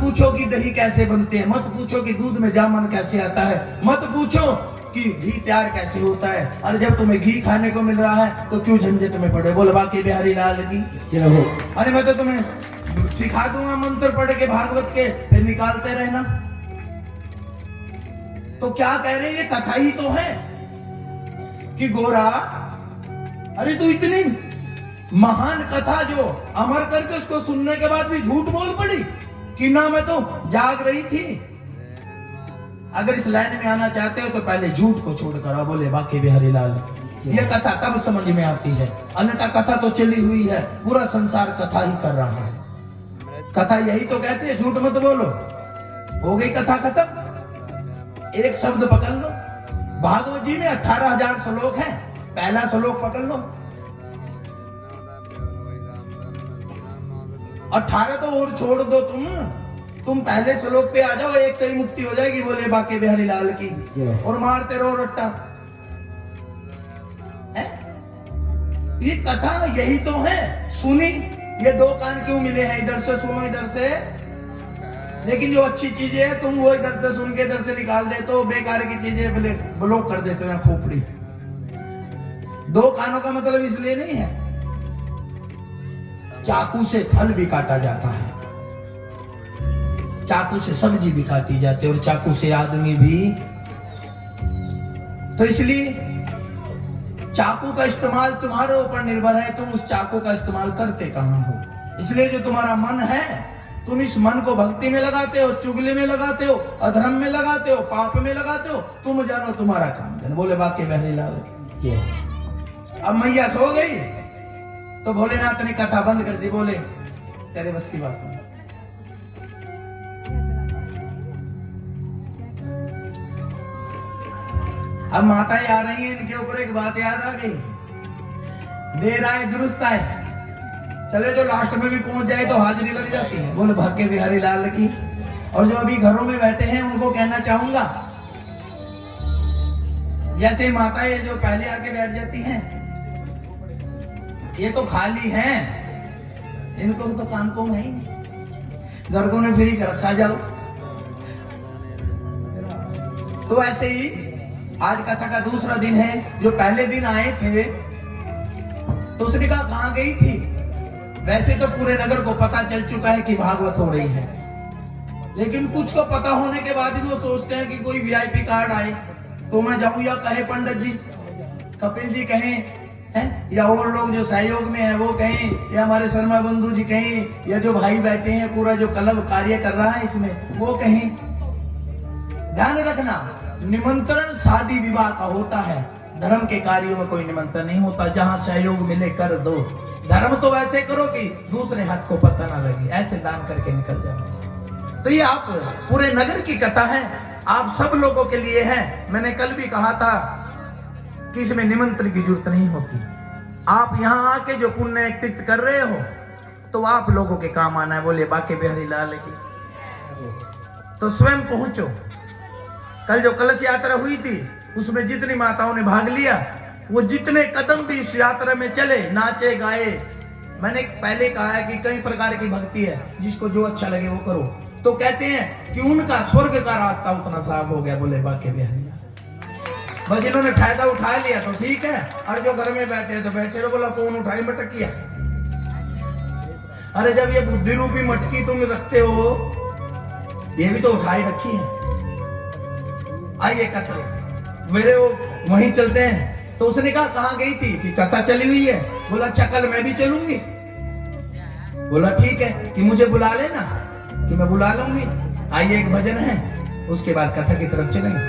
पूछो कि दही कैसे बनते हैं, मत पूछो कि दूध में जामन कैसे आता है, मत पूछो कि घी तैयार कैसे होता है। और जब तुम्हें घी खाने को मिल रहा है तो क्यों झंझट में पड़े। बोल बाकी बिहारी लाल की। अरे मैं तो तुम्हें सिखा दूंगा मंत्र पढ़ के भागवत के, फिर निकालते रहना। तो क्या कह रहे, ये कथा ही तो है कि गोरा, अरे तू इतनी महान कथा जो अमर करके उसको सुनने के बाद भी झूठ बोल पड़ी कि ना मैं तो जाग रही थी। अगर इस लाइन में आना चाहते हो तो पहले झूठ को छोड़कर आओ। बोले बाकी बिहारी लाल। यह कथा तब समझ में आती है, अन्यथा कथा तो चली हुई है, पूरा संसार कथा ही कर रहा है। कथा यही तो कहते हैं, झूठ मत बोलो। हो गई कथा खत्म। एक शब्द पकड़ लो, भागवत जी में 18,000 श्लोक हैं, पहला श्लोक पकड़ लो। 18 तो और छोड़ दो तुम पहले श्लोक पे आ जाओ, एक से ही मुक्ति हो जाएगी। बोले बाके बिहारी लाल की। और मारते रहो रट्टा। ये कथा यही तो है, सुनी। ये दो कान क्यों मिले हैं, इधर से सुनो इधर से। लेकिन जो अच्छी चीजें है तुम वो इधर से सुन के इधर से निकाल देते हो, बेकार की चीजें ब्लॉक कर देते हो या खोपड़ी। दो कानों का मतलब इसलिए नहीं है, चाकू से फल भी काटा जाता है, चाकू से सब्जी भी काटी जाती है, और चाकू से आदमी भी। तो इसलिए चाकू का इस्तेमाल तुम्हारे ऊपर निर्भर है, तुम उस चाकू का इस्तेमाल करते कहां हो। इसलिए जो तुम्हारा मन है, तुम इस मन को भक्ति में लगाते हो, चुगली में लगाते हो, अधर्म में लगाते हो, पाप में लगाते हो, तुम जानो तुम्हारा काम जानो। बोले बाकी बहरी लाल। अब मैया सो गई तो भोलेनाथ ने कथा बंद कर दी। बोले तेरे बस की बात नहीं। अब माताएं आ रही हैं, इनके ऊपर एक बात याद आ गई, देर आए दुरुस्त आए। चले जो लास्ट में भी पहुंच जाए तो हाजिरी लग जाती है। बोले भाग्य बिहारी लाल की। और जो अभी घरों में बैठे हैं उनको कहना चाहूंगा, जैसे माताएं जो पहले आके बैठ जाती हैं, ये तो खाली हैं, इनको तो काम को है ही नहीं, घर को फ्री कर रखा जाओ। तो ऐसे ही आज कथा का दूसरा दिन है। जो पहले दिन आए थे तो उसने कहा कहां गई थी। वैसे तो पूरे नगर को पता चल चुका है कि भागवत हो रही है, लेकिन कुछ को पता होने के बाद भी वो सोचते हैं कि कोई वीआईपी कार्ड आए तो मैं जाऊं, या कहे पंडित जी, कपिल जी कहें, हैं, या और लोग जो सहयोग में है वो कहें, या हमारे शर्मा बंधु जी कहें, या जो भाई बैठे हैं पूरा जो क्लब कार्य कर रहा है इसमें वो कहें। ध्यान रखना, निमंत्रण शादी विवाह का होता है, धर्म के कार्यों में कोई निमंत्रण नहीं होता। जहां सहयोग मिले कर दो। धर्म तो वैसे करो कि दूसरे हाथ को पता ना लगे, ऐसे दान करके निकल जाना। तो ये आप पूरे नगर की कथा है, आप सब लोगों के लिए है। मैंने कल भी कहा था कि इसमें निमंत्रण की जरूरत नहीं होती। आप यहाँ आके जो पुण्य तीर्थ कर रहे हो तो आप लोगों के काम आना है। बोले बाके बिहारी लाल की। तो स्वयं पहुंचो। कल जो कलश यात्रा हुई थी उसमें जितनी माताओं ने भाग लिया, वो जितने कदम भी इस यात्रा में चले, नाचे गाए। मैंने पहले कहा है कि कई प्रकार की भक्ति है, जिसको जो अच्छा लगे वो करो। तो कहते हैं कि उनका स्वर्ग का रास्ता उतना साफ हो गया। बोले बाके बिहारी। बस जिन्होंने फायदा उठा लिया तो ठीक है, और जो घर में बैठे तो बैठे रहो। बोला कौन उठाई मटकिया। अरे जब ये बुद्धि रूपी मटकी तुम रखते हो, ये भी तो उठाई रखी है। आइए कथा मेरे वो वहीं चलते हैं। तो उसने कहा कहां गई थी कि कथा चली हुई है। बोला अच्छा कल मैं भी चलूंगी। बोला ठीक है कि मुझे बुला लेना, कि मैं बुला लूंगी। आइए एक भजन है, उसके बाद कथा की तरफ चलेंगे।